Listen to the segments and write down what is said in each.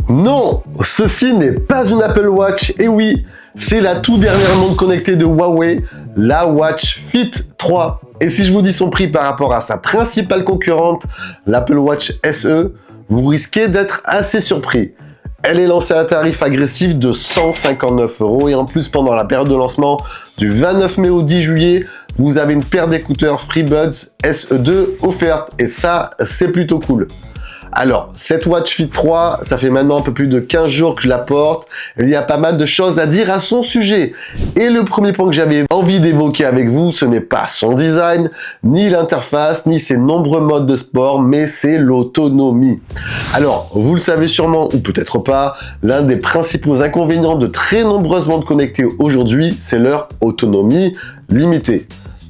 Non, ceci n'est pas une Apple Watch, et oui, c'est la toute dernière montre connectée de Huawei, la Watch Fit 3. Et si je vous dis son prix par rapport à sa principale concurrente, l'Apple Watch SE, vous risquez d'être assez surpris. Elle est lancée à un tarif agressif de 159 € et en plus pendant la période de lancement du 29 mai au 10 juillet, vous avez une paire d'écouteurs FreeBuds SE2 offerte et ça, c'est plutôt cool. Alors, cette Watch Fit 3, ça fait maintenant un peu plus de 15 jours que je la porte. Il y a pas mal de choses à dire à son sujet. Et le premier point que j'avais envie d'évoquer avec vous, ce n'est pas son design, ni l'interface, ni ses nombreux modes de sport, mais c'est l'autonomie. Alors, vous le savez sûrement, ou peut-être pas, l'un des principaux inconvénients de très nombreuses montres connectées aujourd'hui, c'est leur autonomie limitée.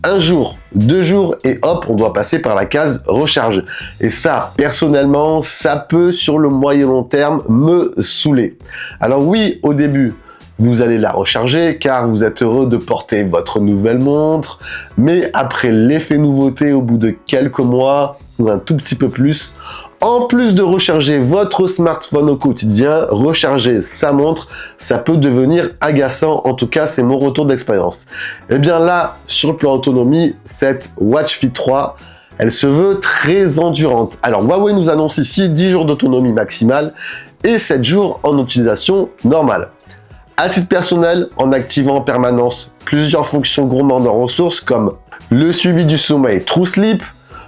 Un jour, 2 jours et hop, on doit passer par la case recharge. Et ça, personnellement, ça peut sur le moyen long terme me saouler. Alors oui, au début, vous allez la recharger car vous êtes heureux de porter votre nouvelle montre. Mais après l'effet nouveauté au bout de quelques mois ou un tout petit peu plus, en plus de recharger votre smartphone au quotidien, recharger sa montre, ça peut devenir agaçant. En tout cas, c'est mon retour d'expérience. Et bien là, sur le plan autonomie, cette Watch Fit 3, elle se veut très endurante. Alors, Huawei nous annonce ici 10 jours d'autonomie maximale et 7 jours en utilisation normale. À titre personnel, en activant en permanence plusieurs fonctions gourmandes en ressources comme le suivi du sommeil True Sleep,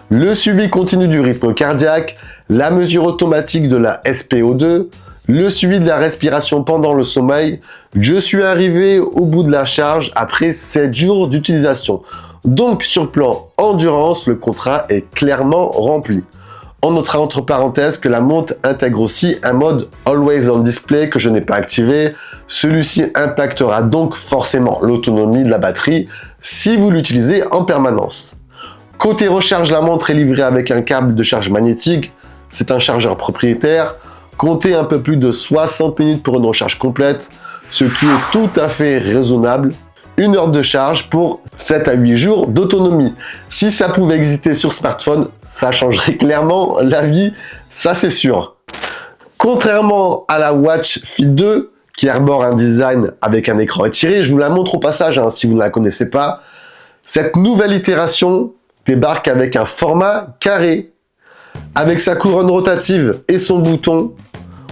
le suivi continu du rythme cardiaque, la mesure automatique de la SpO2, le suivi de la respiration pendant le sommeil, je suis arrivé au bout de la charge après 7 jours d'utilisation. Donc sur le plan endurance, le contrat est clairement rempli. On notera entre parenthèses que la montre intègre aussi un mode Always on Display que je n'ai pas activé. Celui-ci impactera donc forcément l'autonomie de la batterie si vous l'utilisez en permanence. Côté recharge, la montre est livrée avec un câble de charge magnétique. C'est un chargeur propriétaire. Comptez un peu plus de 60 minutes pour une recharge complète, ce qui est tout à fait raisonnable. 1 heure de charge pour 7 à 8 jours d'autonomie. Si ça pouvait exister sur smartphone, ça changerait clairement la vie, ça c'est sûr. Contrairement à la Watch Fit 2, qui arbore un design avec un écran étiré, je vous la montre au passage si vous ne la connaissez pas, cette nouvelle itération débarque avec un format carré. Avec sa couronne rotative et son bouton,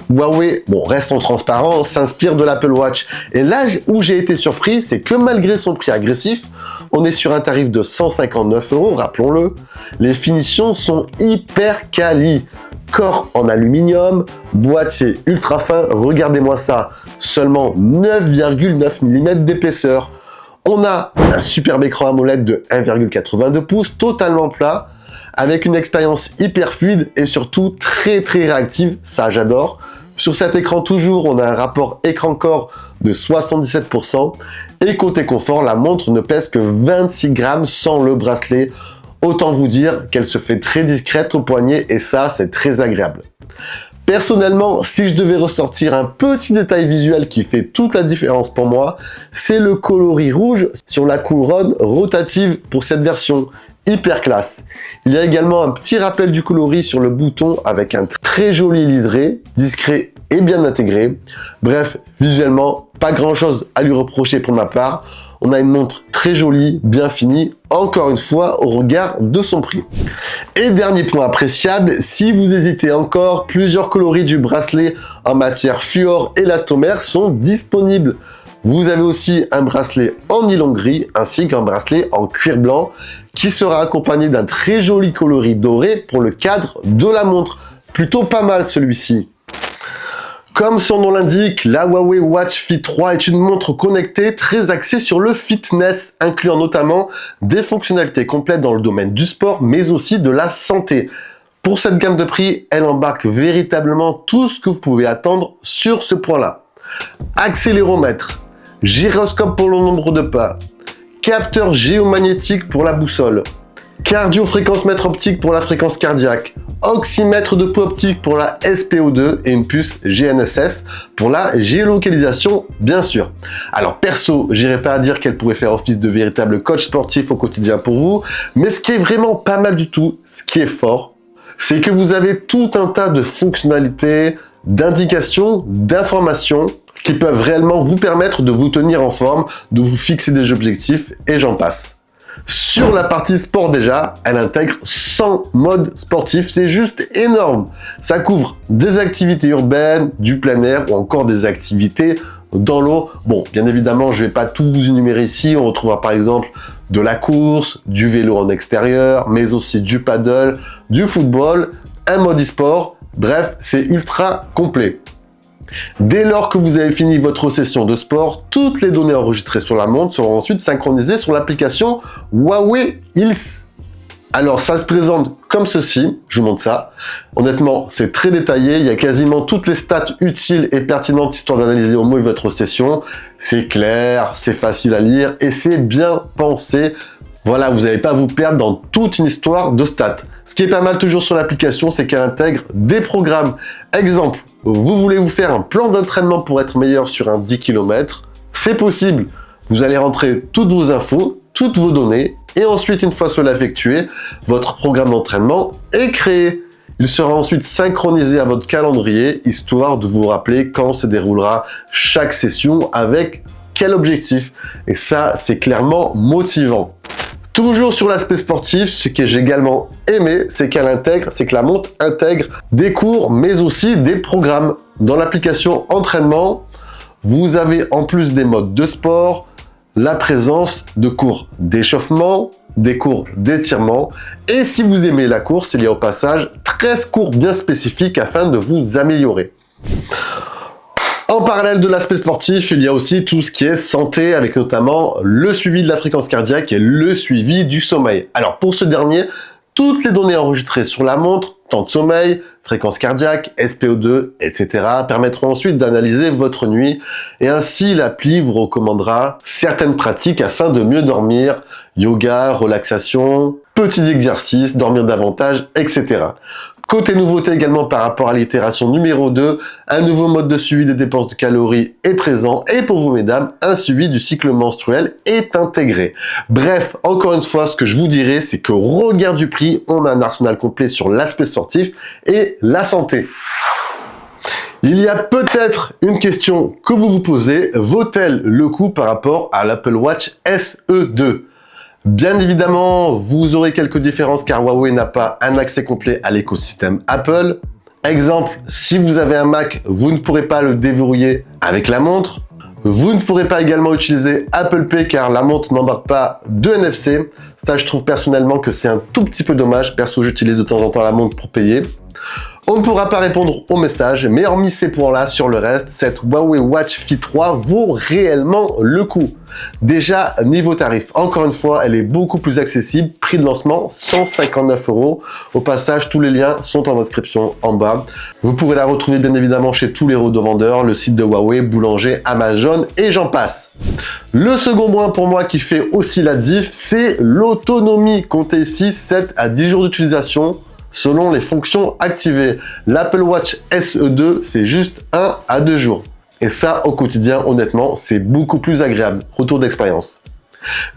Huawei, restons transparents, s'inspire de l'Apple Watch. Et là où j'ai été surpris, c'est que malgré son prix agressif, on est sur un tarif de 159 €, rappelons-le. Les finitions sont hyper quali. Corps en aluminium, boîtier ultra fin, regardez-moi ça, seulement 9,9 mm d'épaisseur. On a un superbe écran AMOLED de 1,82 pouces, totalement plat, avec une expérience hyper fluide et surtout très réactive, ça j'adore. Sur cet écran toujours, on a un rapport écran-corps de 77% et côté confort, la montre ne pèse que 26 grammes sans le bracelet. Autant vous dire qu'elle se fait très discrète au poignet et ça, c'est très agréable. Personnellement, si je devais ressortir un petit détail visuel qui fait toute la différence pour moi, c'est le coloris rouge sur la couronne rotative pour cette version. Hyper classe. Il y a également un petit rappel du coloris sur le bouton avec un très joli liseré, discret et bien intégré. Bref, visuellement, pas grand chose à lui reprocher pour ma part. On a une montre très jolie, bien finie, encore une fois au regard de son prix. Et dernier point appréciable, si vous hésitez encore, plusieurs coloris du bracelet en matière fluor élastomère sont disponibles. Vous avez aussi un bracelet en nylon gris ainsi qu'un bracelet en cuir blanc qui sera accompagné d'un très joli coloris doré pour le cadre de la montre. Plutôt pas mal celui-ci. Comme son nom l'indique, la Huawei Watch Fit 3 est une montre connectée très axée sur le fitness, incluant notamment des fonctionnalités complètes dans le domaine du sport mais aussi de la santé. Pour cette gamme de prix, elle embarque véritablement tout ce que vous pouvez attendre sur ce point-là. Accéléromètre, gyroscope pour le nombre de pas, capteur géomagnétique pour la boussole, cardio-fréquence-mètre optique pour la fréquence cardiaque, oxymètre de poids optique pour la SpO2 et une puce GNSS pour la géolocalisation, bien sûr. Alors perso, j'irai pas à dire qu'elle pourrait faire office de véritable coach sportif au quotidien pour vous, mais ce qui est vraiment pas mal du tout, ce qui est fort, c'est que vous avez tout un tas de fonctionnalités d'indications, d'informations qui peuvent réellement vous permettre de vous tenir en forme, de vous fixer des objectifs et j'en passe. Sur la partie sport déjà, elle intègre 100 modes sportifs, c'est juste énorme. Ça couvre des activités urbaines, du plein air ou encore des activités dans l'eau. Bon, bien évidemment, je vais pas tout vous énumérer ici. On retrouvera par exemple de la course, du vélo en extérieur, mais aussi du paddle, du football, un mode e-sport. Bref, c'est ultra complet. Dès lors que vous avez fini votre session de sport, toutes les données enregistrées sur la montre seront ensuite synchronisées sur l'application Huawei Health. Alors ça se présente comme ceci, je vous montre ça. Honnêtement, c'est très détaillé, il y a quasiment toutes les stats utiles et pertinentes histoire d'analyser au mieux votre session. C'est clair, c'est facile à lire et c'est bien pensé. Voilà, vous n'allez pas vous perdre dans toute une histoire de stats. Ce qui est pas mal toujours sur l'application, c'est qu'elle intègre des programmes. Exemple, vous voulez vous faire un plan d'entraînement pour être meilleur sur un 10 km. C'est possible. Vous allez rentrer toutes vos infos, toutes vos données, et ensuite, une fois cela effectué, votre programme d'entraînement est créé. Il sera ensuite synchronisé à votre calendrier, histoire de vous rappeler quand se déroulera chaque session avec quel objectif. Et ça, c'est clairement motivant. Toujours sur l'aspect sportif, ce que j'ai également aimé, c'est que la montre intègre des cours, mais aussi des programmes. Dans l'application entraînement, vous avez en plus des modes de sport, la présence de cours d'échauffement, des cours d'étirement. Et si vous aimez la course, il y a au passage 13 cours bien spécifiques afin de vous améliorer. En parallèle de l'aspect sportif, il y a aussi tout ce qui est santé, avec notamment le suivi de la fréquence cardiaque et le suivi du sommeil. Alors pour ce dernier, toutes les données enregistrées sur la montre, temps de sommeil, fréquence cardiaque, SPO2, etc. permettront ensuite d'analyser votre nuit et ainsi l'appli vous recommandera certaines pratiques afin de mieux dormir, yoga, relaxation, petits exercices, dormir davantage, etc. Côté nouveauté également par rapport à l'itération numéro 2, un nouveau mode de suivi des dépenses de calories est présent et pour vous mesdames, un suivi du cycle menstruel est intégré. Bref, encore une fois, ce que je vous dirais, c'est que au regard du prix, on a un arsenal complet sur l'aspect sportif et la santé. Il y a peut-être une question que vous vous posez, vaut-elle le coup par rapport à l'Apple Watch SE2 ? Bien évidemment, vous aurez quelques différences car Huawei n'a pas un accès complet à l'écosystème Apple. Exemple, si vous avez un Mac, vous ne pourrez pas le déverrouiller avec la montre. Vous ne pourrez pas également utiliser Apple Pay car la montre n'embarque pas de NFC. Ça, je trouve personnellement que c'est un tout petit peu dommage. Perso, j'utilise de temps en temps la montre pour payer. On ne pourra pas répondre aux messages, mais hormis ces points-là, sur le reste, cette Huawei Watch Fit 3 vaut réellement le coup. Déjà, niveau tarif, encore une fois, elle est beaucoup plus accessible. Prix de lancement, 159 €. Au passage, tous les liens sont en description en bas. Vous pourrez la retrouver bien évidemment chez tous les revendeurs, le site de Huawei, Boulanger, Amazon et j'en passe. Le second point pour moi qui fait aussi la diff, c'est l'autonomie. Comptez ici 7 à 10 jours d'utilisation. Selon les fonctions activées. L'Apple Watch SE2, c'est juste 1 à 2 jours. Et ça, au quotidien, honnêtement, c'est beaucoup plus agréable. Retour d'expérience.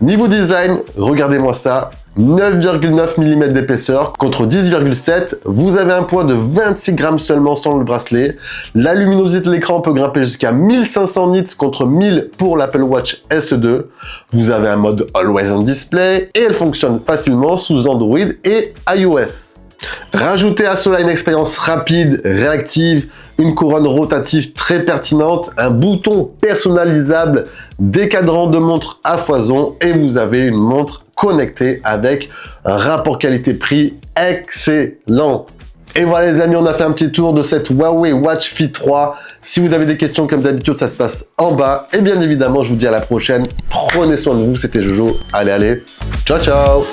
Niveau design, regardez-moi ça. 9,9 mm d'épaisseur contre 10,7. Vous avez un poids de 26 grammes seulement sans le bracelet. La luminosité de l'écran peut grimper jusqu'à 1500 nits contre 1000 pour l'Apple Watch SE2. Vous avez un mode Always On Display et elle fonctionne facilement sous Android et iOS. Rajoutez à cela une expérience rapide, réactive, une couronne rotative très pertinente, un bouton personnalisable, des cadrans de montre à foison et vous avez une montre connectée avec un rapport qualité-prix excellent. Et voilà les amis, on a fait un petit tour de cette Huawei Watch Fit 3. Si vous avez des questions comme d'habitude, ça se passe en bas. Et bien évidemment, je vous dis à la prochaine. Prenez soin de vous, c'était Jojo. Allez, ciao ciao.